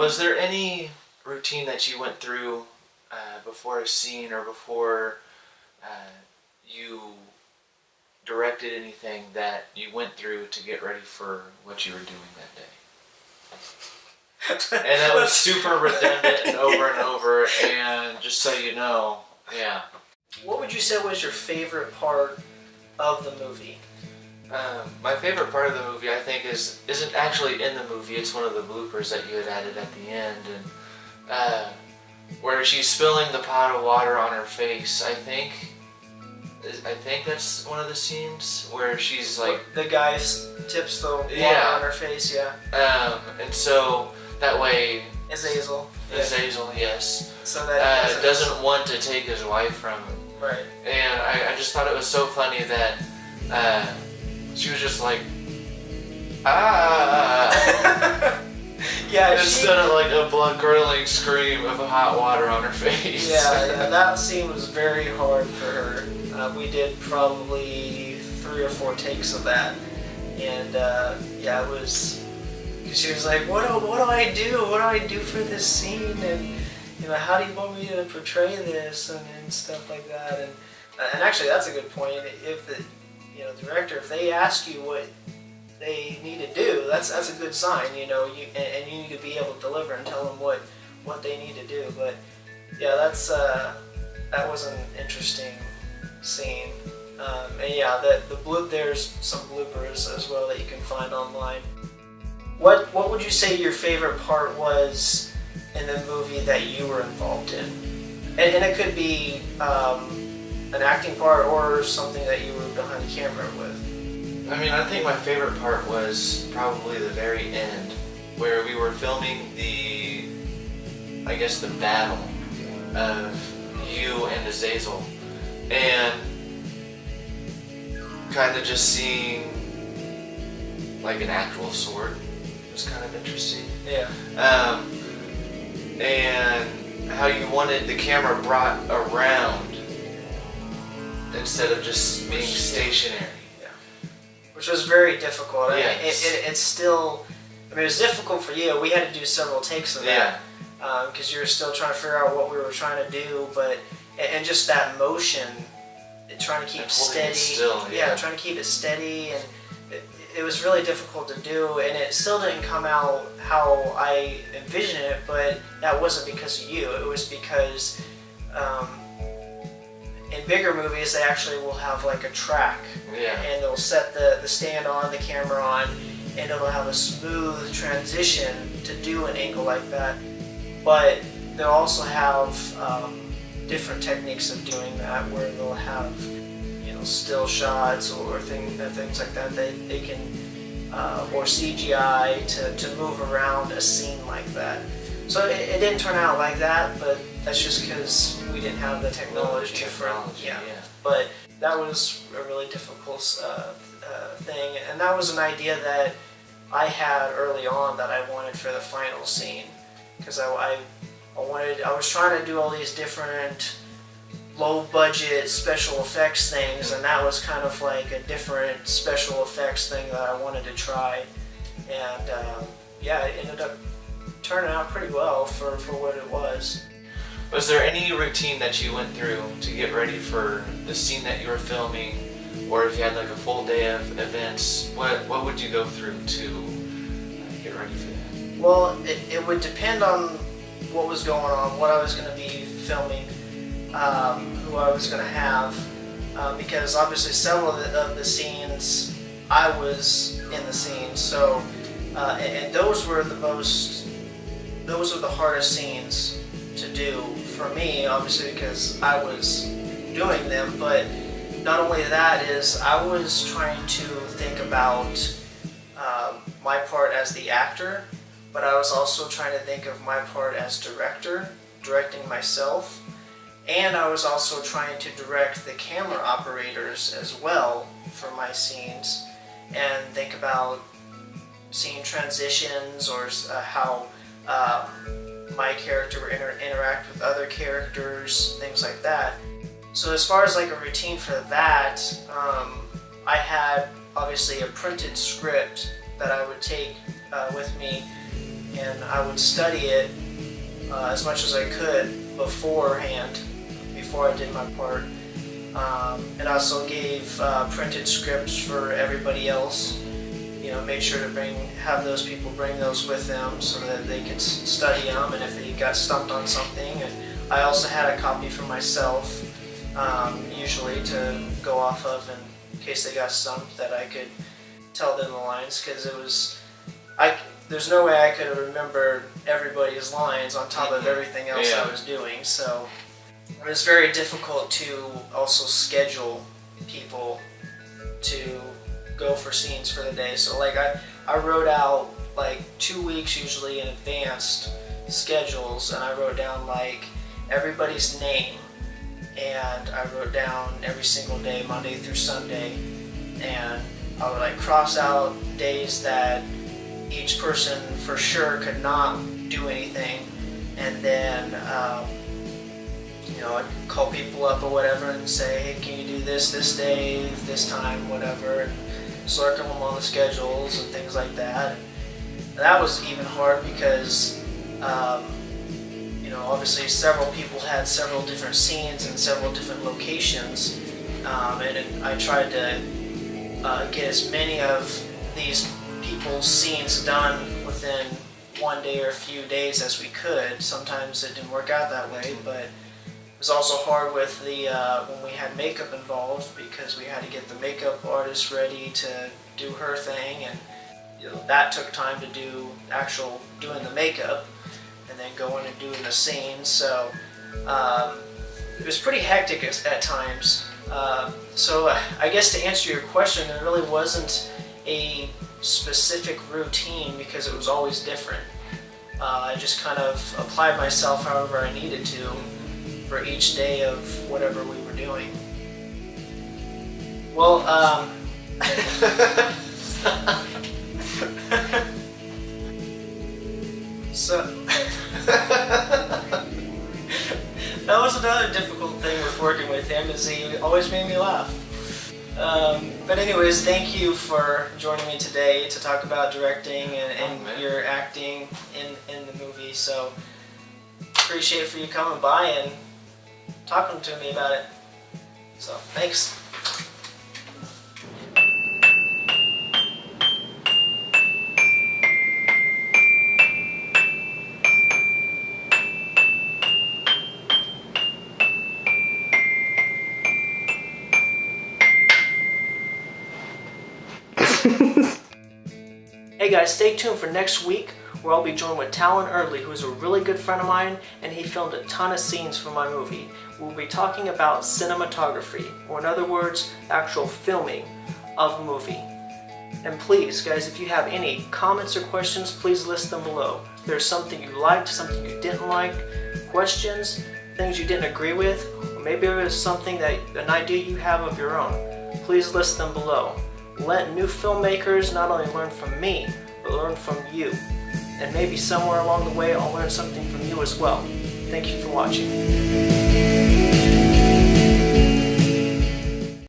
Was there any routine that you went through before a scene or before you directed anything that you went through to get ready for what you were doing that day? And that was super redundant and over, and just so you know, yeah. What would you say was your favorite part of the movie? My favorite part of the movie, I think, isn't actually in the movie. It's one of the bloopers that you had added at the end, and where she's spilling the pot of water on her face. I think that's one of the scenes where she's like, the guy tips the water on her face. Yeah. And so that way, Azazel, yes. So that doesn't want to take his wife from him. Right. And I just thought it was so funny that she was just like, ah. Yeah. Instead of like a blood-curdling scream of hot water on her face. Yeah, that scene was very hard for her. We did probably 3 or 4 takes of that, and it was. She was like, what do I do? What do I do for this scene? And how do you want me to portray this and stuff like that? And actually, that's a good point. If the director, if they ask you what they need to do, that's a good sign. And you need to be able to deliver and tell them what they need to do. But yeah, that was an interesting scene. And yeah, there's some bloopers as well that you can find online. What would you say your favorite part was in the movie that you were involved in? And it could be an acting part or something that you were behind the camera with. I mean, I think my favorite part was probably the very end, where we were filming the battle of you and Azazel, and kind of just seeing like an actual sword. Kind of interesting. Yeah. And how you wanted the camera brought around instead of just being stationary. Yeah. Which was very difficult. Yes. It's still. It was difficult for you. We had to do several takes of that because you were still trying to figure out what we were trying to do, and just that motion, trying to keep it steady. Trying to keep it steady and. It was really difficult to do, and it still didn't come out how I envisioned it, but that wasn't because of you. It was because in bigger movies, they actually will have like a track, and they'll set the stand on, the camera on, and it'll have a smooth transition to do an angle like that. But they'll also have different techniques of doing that, where they'll have still shots or things like that. They can or CGI to move around a scene like that. So it didn't turn out like that, but that's just because we didn't have the technology for it. Yeah. But that was a really difficult thing, and that was an idea that I had early on that I wanted for the final scene, because I was trying to do all these different low-budget special effects things, and that was kind of like a different special effects thing that I wanted to try, and it ended up turning out pretty well for what it was. Was there any routine that you went through to get ready for the scene that you were filming, or if you had like a full day of events, what would you go through to get ready for that? Well, it would depend on what was going on, what I was going to be filming, who I was going to have, because obviously several of the scenes I was in the scene, so and those were the hardest scenes to do for me, obviously because I was doing them. But not only that, is I was trying to think about my part as the actor, but I was also trying to think of my part as director, directing myself. And I was also trying to direct the camera operators as well for my scenes, and think about scene transitions, or how my character would interact with other characters, things like that. So as far as like a routine for that, I had obviously a printed script that I would take with me, and I would study it as much as I could beforehand, before I did my part. And also gave printed scripts for everybody else. You know, made sure to have those people bring those with them so that they could study them, and if they got stumped on something. And I also had a copy for myself, usually to go off of in case they got stumped, that I could tell them the lines, because there's no way I could have remembered everybody's lines on top of everything else I was doing. So it was very difficult to also schedule people to go for scenes for the day. So like I wrote out like 2 weeks usually in advance schedules, and I wrote down like everybody's name, and I wrote down every single day, Monday through Sunday, and I would like cross out days that each person for sure could not do anything, and then you know, I'd call people up or whatever and say, hey, can you do this day, this time, whatever, and circle them on the schedules and things like that. And that was even hard because, you know, obviously several people had several different scenes and several different locations, and I tried to get as many of these people's scenes done within one day or a few days as we could. Sometimes it didn't work out that way, but it was also hard with the when we had makeup involved, because we had to get the makeup artist ready to do her thing, and you know, that took time to do doing the makeup, and then going and doing the scenes. So it was pretty hectic at times. So I guess to answer your question, there really wasn't a specific routine because it was always different. I just kind of applied myself however I needed to for each day of whatever we were doing. Well, so that was another difficult thing with working with him, is he always made me laugh. But anyways, thank you for joining me today to talk about directing and your acting in the movie. So appreciate it for you coming by and talking to me about it. So thanks. Hey guys, stay tuned for next week, where I'll be joined with Talon Early, who is a really good friend of mine, and he filmed a ton of scenes for my movie. We'll be talking about cinematography, or in other words, actual filming of a movie. And please, guys, if you have any comments or questions, please list them below. If there's something you liked, something you didn't like, questions, things you didn't agree with, or maybe it was something an idea you have of your own, please list them below. Let new filmmakers not only learn from me, but learn from you. And maybe somewhere along the way I'll learn something from you as well. Thank you for watching.